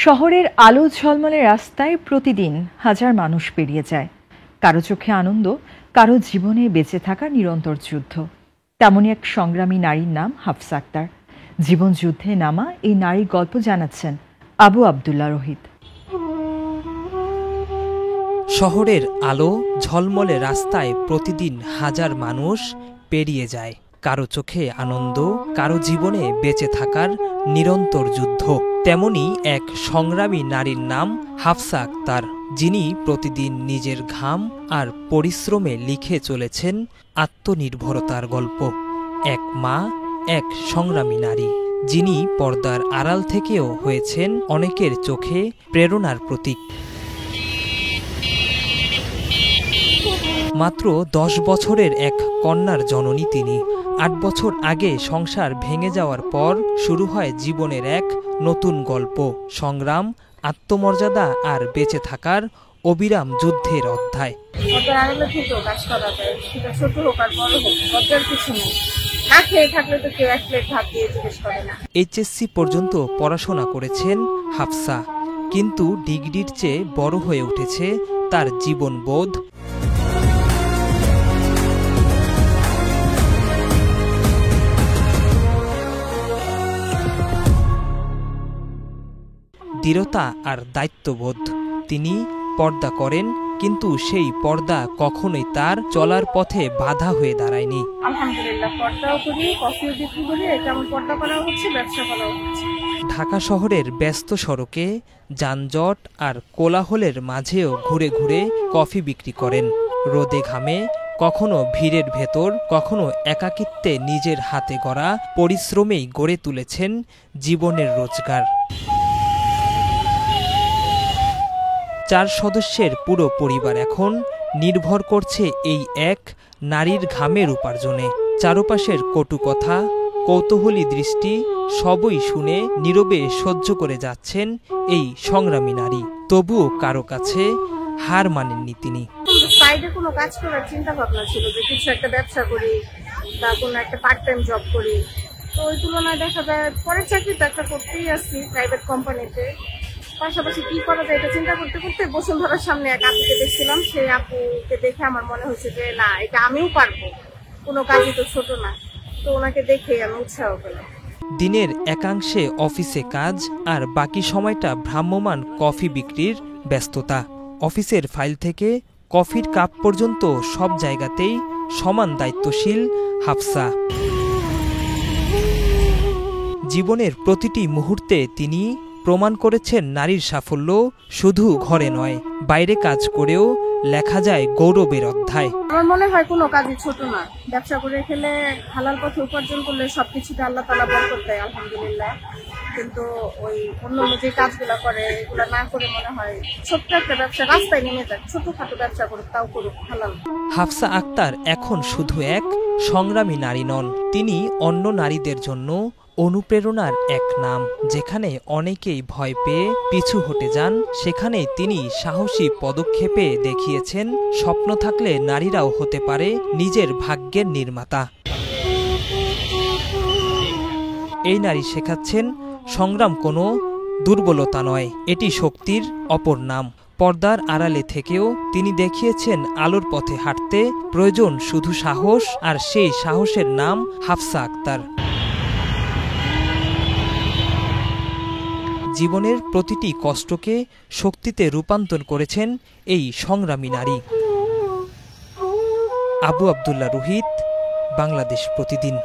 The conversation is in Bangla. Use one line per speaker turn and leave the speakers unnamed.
শহরের আলো ঝলমলে রাস্তায় প্রতিদিন হাজার মানুষ পেরিয়ে যায়। কারো চোখে আনন্দ, কারো জীবনে বেঁচে থাকার নিরন্তর যুদ্ধ। তেমনই এক সংগ্রামী নারীর নাম হাফসা আক্তার। জীবন যুদ্ধে নামা এই নারীর গল্প জানাচ্ছেন আবু আবদুল্লাহ রোহিত।
শহরের আলো ঝলমলে রাস্তায় প্রতিদিন হাজার মানুষ পেরিয়ে যায়। কারো চোখে আনন্দ, কারো জীবনে বেঁচে থাকার নিরন্তর যুদ্ধ। তেমনি এক সংগ্রামী নারীর নাম হাফসা আক্তার, যিনি প্রতিদিন নিজের ঘাম আর পরিশ্রমে লিখে চলেছেন আত্মনির্ভরতার গল্প। এক মা, এক সংগ্রামী নারী, যিনি পর্দার আড়াল থেকেও হয়েছেন অনেকের চোখে প্রেরণার প্রতীক। মাত্র 10 বছরের এক কন্যার জননী তিনি। 8 বছর আগে সংসার ভেঙে যাওয়ার পর শুরু হয় জীবনের এক নতুন গল্প। সংগ্রাম, আত্মমর্যাদা আর বেঁচে থাকার অবিরাম যুদ্ধের অধ্যায়। এইচএসসি পর্যন্ত পড়াশোনা করেছেন হাফসা, কিন্তু ডিগ্রির চেয়ে বড় হয়ে উঠেছে তার জীবনবোধ। দৃঢ়তা আর দায়িত্ববোধ। তিনি পর্দা করেন, কিন্তু সেই পর্দা কখনোই তার চলার পথে বাধা হয়ে দাঁড়ায়নি।
আলহামদুলিল্লাহ, পর্দাও করি, কফিও বিক্রি করি, এটা আমার পর্দা করা হচ্ছে, ব্যবসা করা হচ্ছে।
ঢাকা শহরের ব্যস্ত সড়কে যানজট আর কোলাহলের মাঝেও ঘুরে ঘুরে কফি বিক্রি করেন। রোদে ঘামে, কখনো ভিড়ের ভেতর, কখনো একাকিত্বে নিজের হাতে গড়া পরিশ্রমেই গড়ে তুলেছেন জীবনের রোজগার। 4 সদস্যের পুরো পরিবার এখন নির্ভর করছে এই এক নারীর ঘামের উপার্জনে। চারপাশের কটু কথা, কৌতূহলী দৃষ্টি সবই শুনে নীরবে সহ্য করে যাচ্ছেন এই সংগ্রামী নারী। তবুও কারো কাছে হার মানেননি তিনি।
সাইডে কোনো কাজ করার চিন্তা ভাবনা ছিল যে কিছু একটা ব্যবসা করি বা কোনো একটা পার্ট টাইম জব করি। তো ওই তুলনায় দেখা যায় পরের চাকরি তো একটা করতেই আসছি প্রাইভেট কোম্পানিতে। পাশাপাশি কি করা যায় এটা চিন্তা করতে করতে বসুন্ধরার সামনে এক আপুকে দেখছিলাম। সেই আপুকে দেখে আমার মনে হয়েছে যে না, এটা আমিও পারবো, কোনো কাজই তো ছোট না। তো ওনাকে দেখে আমি উৎসাহ পেলাম।
দিনের একাংশে অফিসে কাজ আর বাকি সময়টা ভ্রাম্যমাণ কফি বিক্রির ব্যস্ততা। অফিসের ফাইল থেকে কফির কাপ পর্যন্ত সব জায়গাতেই সমান দায়িত্বশীল হাফসা। জীবনের প্রতিটি মুহূর্তে তিনি প্রমাণ করেছেন নারীর সাফল্য শুধু ঘরে নয়, বাইরে কাজ করেও লেখা যায় গৌরবের অধ্যায়।
আমার মনে হয় কোনো কাজই ছোট না। ব্যবসা করে খেলে, হালাল পথে উপার্জন করলে সবকিছুতে আল্লাহ তাআলা বরকত দেয়, আলহামদুলিল্লাহ। কিন্তু ওই অন্যান্য যে কাজগুলো করে এগুলো না করে মনে হয় ছোট্ট একটা ব্যবসা রাস্তায় নেমে যাক, ছোটখাটো ব্যবসা করুক, তাও করুক হালাল।
হাফসা আক্তার এখন শুধু এক সংগ্রামী নারী নন, তিনি অন্য নারীদের জন্য অনুপ্রেরণার এক নাম। যেখানে অনেকেই ভয় পেয়ে পিছু হটে যান, সেখানে তিনি সাহসী পদক্ষেপে দেখিয়েছেন স্বপ্ন থাকলে নারীরাও হতে পারে নিজের ভাগ্যের নির্মাতা। এই নারী শেখাচ্ছেন সংগ্রাম কোনো দুর্বলতা নয়, এটি শক্তির অপর নাম। পর্দার আড়ালে থেকেও তিনি দেখিয়েছেন আলোর পথে হাঁটতে প্রয়োজন শুধু সাহস, আর সেই সাহসের নাম হাফসা আক্তার। জীবনের প্রতিটি কষ্টকে শক্তিতে রূপান্তর করেছেন এই সংগ্রামী নারী। আবু আবদুল্লাহ রোহিত, বাংলাদেশ প্রতিদিন।